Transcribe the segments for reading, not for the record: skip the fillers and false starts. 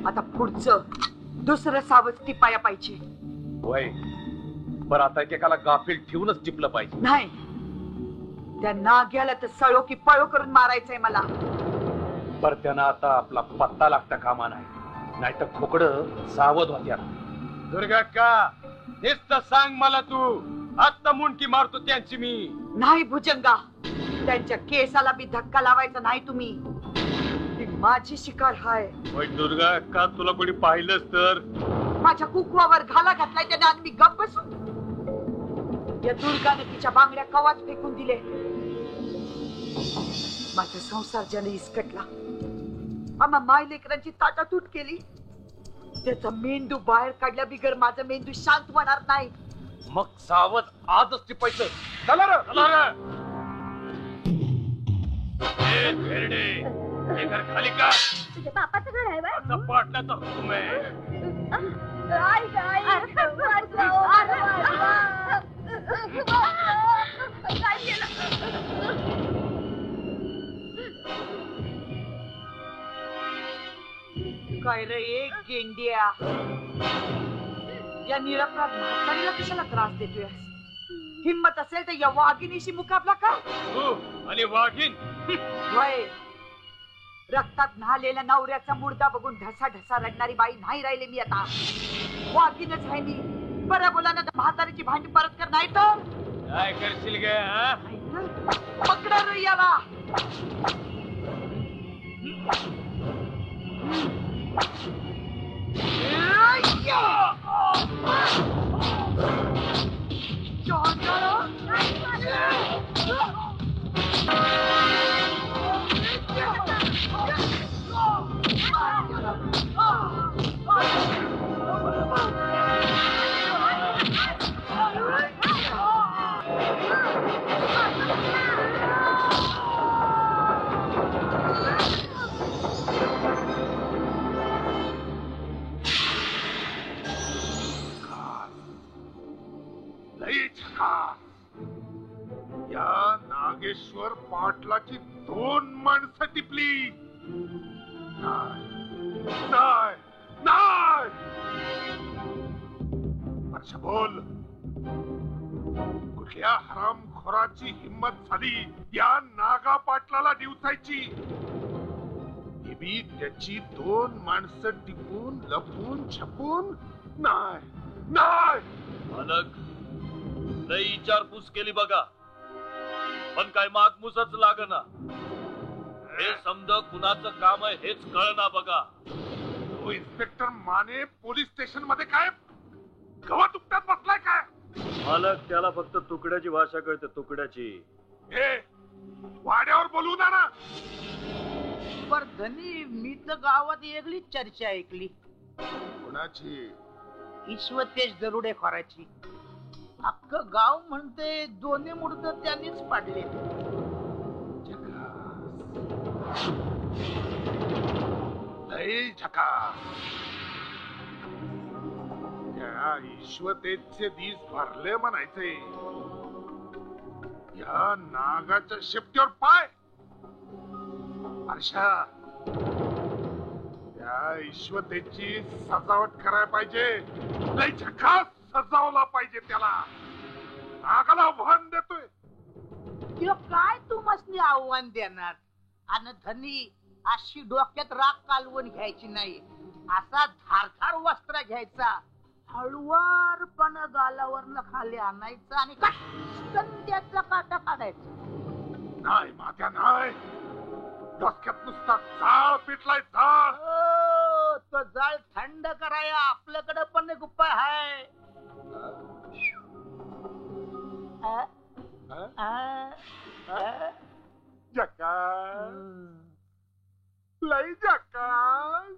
आता पुढचं दुसरं सावज टिपाया पाहिजे. वय बरं, आता एकेकाला गाफील ठेवूनच टिपलं पाहिजे. नाही, त्या नाग्याला तर सळो की पळो करून मारायचंय मला. पर त्यांना आता आपला पत्ता लागता कामा नाही, नाहीतर खोकडं सावध होत्या. दुर्गा का नुसतं सांग मला, तू आत्ता मुंडकी मारतो त्यांची मी. नाही भुजंगा, त्यांच्या केसाला बी धक्का लावायचा नाही तुम्ही. ती माझी शिकार हाय. दुर्गा का तुला कोणी पाहिलंच तर? माझ्या कुकवावर घाला घातलाय त्याने आणि मी गप्प बसून. या दुर्गाने तिच्या बांगड्या कवाच फेकून दिले. माझा संसार ज्याने इसकटला, आम्हा माय लेकरांची ताटातूट केली, त्याचा मेंदू बाहेर काढल्या बिगर माझा मेंदू शांत होणार नाही. मग सावध आजच टिपायचं. चला रे, चला रे. ए भेरडे, हे घर खाली का? तुझ्या बापाचं घर आहे आता पाटण्याचा हुकूम आहे. काय केलं? काय रे एक गेंड्या, या निरपराध म्हातारीला कशाला त्रास देतोय? हिम्मत असेल तर या वाघिणीशी मुकाबला का? आणि वाघीण वय रक्तात न्हालेल्या नवऱ्याचा मुर्दा बघून ढसा ढसा रडणारी बाई नाही राहिले मी आता. वाघीणच आहे मी. बरं बोला ना, म्हातारीची भांडी परत कर, नाही तर काय करशील ग? पकडा रे याला. या नागेश्वर पाटलाची 2 माणसं टिपली. नाही, नाही. अच्छा बोल, कुठल्या हरामखोराची हिम्मत झाली या नागा पाटलाला डिवचायची? त्याची 2 माणसं टिपून लपून छपून? नाही, नाही. मालक, लई विचारपूस केली बघा, पण काय मागमुसच लागना. हे समज कुणाचं काम आहे हेच कळना बघा. तो इन्स्पेक्टर माने पोलीस स्टेशन मध्ये काय गवत उपट्यात बसलाय काय? मालक, त्याला फक्त तुकड्याची भाषा कळते, तुकड्याची. हे वाड्यावर बोलू द्या ना. पर धनी, मी तर गावात वेगळीच चर्चा ऐकली. कोणाची? ईश्वतेश दरोडे खोराची. अख्खं गाव म्हणते दोन्ही मुहूर्त त्यांनीच पाडले. लई झकास. या ईश्वतेचे दिस भरले म्हणायचे. या नागाच्या शेपटीवर पाय. अर्षा, त्या ईश्वतेची सजावट करायला पाहिजे. लई झकास सजावला पाहिजे त्याला. नागाला आव्हान देतोय. काय तू मसनी आव्हान देणार? आणि धनी, अशी डोक्यात राग कालवून घ्यायची नाही. असा धारधार वस्त्र घ्यायचा, हळुवारपणे गालावरनं खाली आणायचा आणि त्याचा काटा काढायचा. नाही मात्या, नाही. डोक्यात नुसता जाळ पेटलाय, जाळ. तो जाळ थंड कराया आपल्याकडे पण एक उपाय आहे. जकास, लई जकास.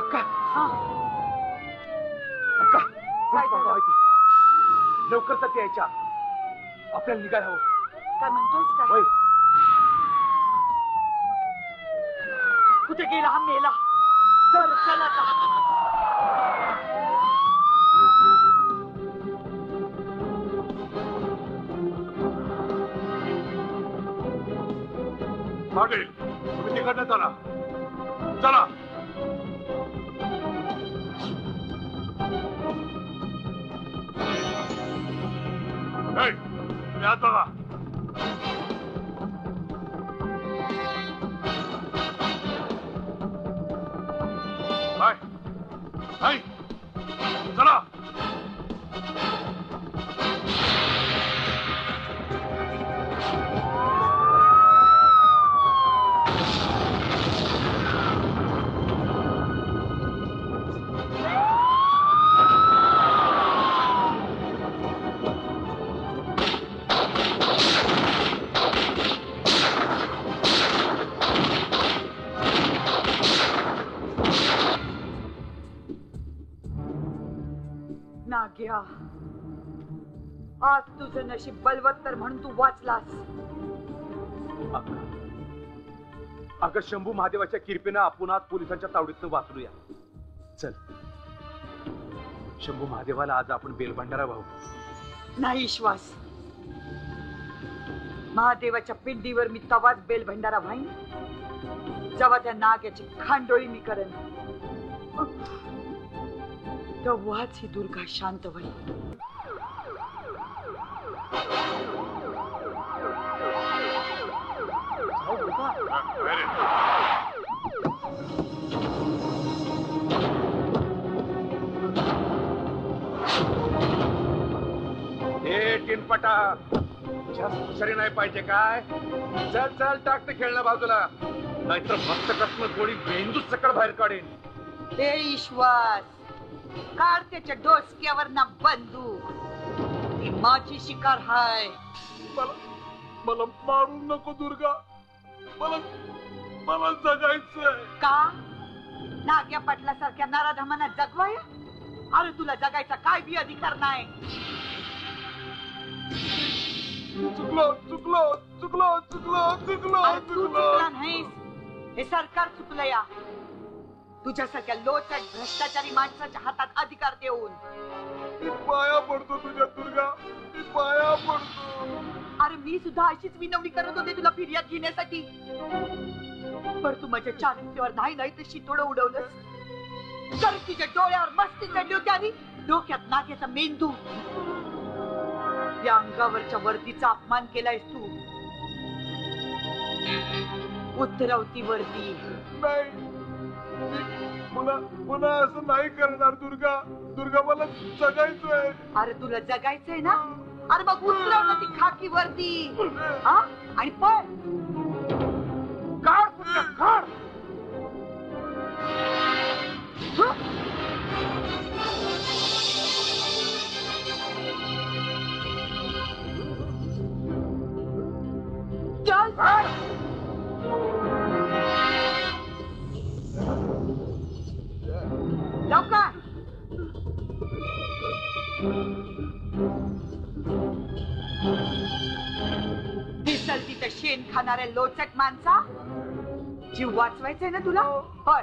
अक्का हा, अक्का काय झालं? माहिती लवकर तर यायच्या आपल्याला निघायला हवं. काय म्हणतोयस काय? होय. कुठे गेला हा मेला? चल चल आता. पाटील तुम्ही तिकडनं चला चला. ए, तुम्ही आत बघा. हाय हाय चला. नाग्या, आज तुझं नशीब बलवत्तर म्हणून तू वाचलास. अगं शंभू महादेवाच्या किरपीनं आपण आज पोलिसांच्या तावडीतनं वाचलूया. चल शंभू महादेवाला आज आपण बेलभंडारा वाहू. नाही विश्वास. महादेवाच्या पिंडीवर मी तवाच बेल भंडारा व्हाईन जेव्हा त्या नाग्याची खांडोळी मी करेन. तेव्हाच ही दुर्गा शांत होईल. हे टिनपटा जास्त हुशारी नाही पाहिजे काय. चल चल टाक ते खेळणं बाजूला, नाहीतर मस्त कसं गोळी मेंदू सकड बाहेर काढेन. हे विश्वास, काढ त्याच्या डोसक्यावर ना बंदूक. ती माझी शिकार हाय. मला मारू नको दुर्गा. मला जगायचंय. का नाग्या पाटलासारख्या नराधमांना जगवाय? अरे तुला जगायचा काय बी अधिकार नाही. चुकलो चुकलो चुकलो चुकलो चुकलो अरे तू चुकलो. चुकला नाहीस, हे सरकार चुकलं या. तुझ्यासारख्या लोचट भ्रष्टाचारी माणसाच्या हातात अधिकार देऊन. मी पाया पडतो तुझ्या दुर्गा, मी पाया पडतो. अरे मी सुद्धा अशीच विनवणी करत होते तुला फिर्याद घेण्यासाठी, पण तू माझ्या चारित्र्यावर नाही तर शितोडं उडवलंस. तर तुझ्या डोळ्यावर मस्ती चढली होती आणि डोक्यात नाग्याचा मेंदू. या अंगावरच्या वर्दीचा अपमान केलायस तू. उतरवती वर्दी. नाही, पुन्हा असं नाही करणार दुर्गा. दुर्गा मला जगायचंय. अरे तुला जगायचंय ना, अरे मग उतरव ना ती खाकी वर्दी हा आणि पळ. काढ पुढच्या, काढ. चल लवकर. दिसल तिथं शेण खाणाऱ्या लोचट माणसा. जीव वाचवायचंय ना तुला, पळ.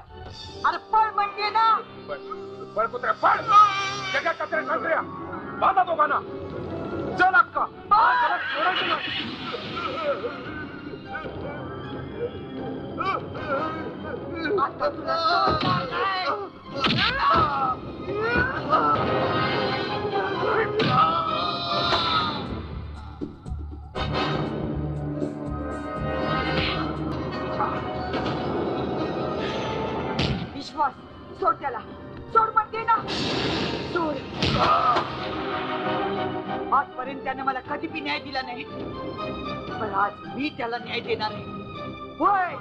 अरे पळ म्हणजे ना. पळ कुत्र्या, पळ. जगा कचऱ्या कचऱ्या बाधा दोघांना. चल अक्का, त्याला सोडायचं नाही. आता तुला सोडणार नाही. विश्वास, सोड त्याला. सोड म्हणते ना, सोड. आजपर्यंत त्याने मला कधी बी न्याय दिला नाही, पण आज मी त्याला न्याय देणार आहे. होय.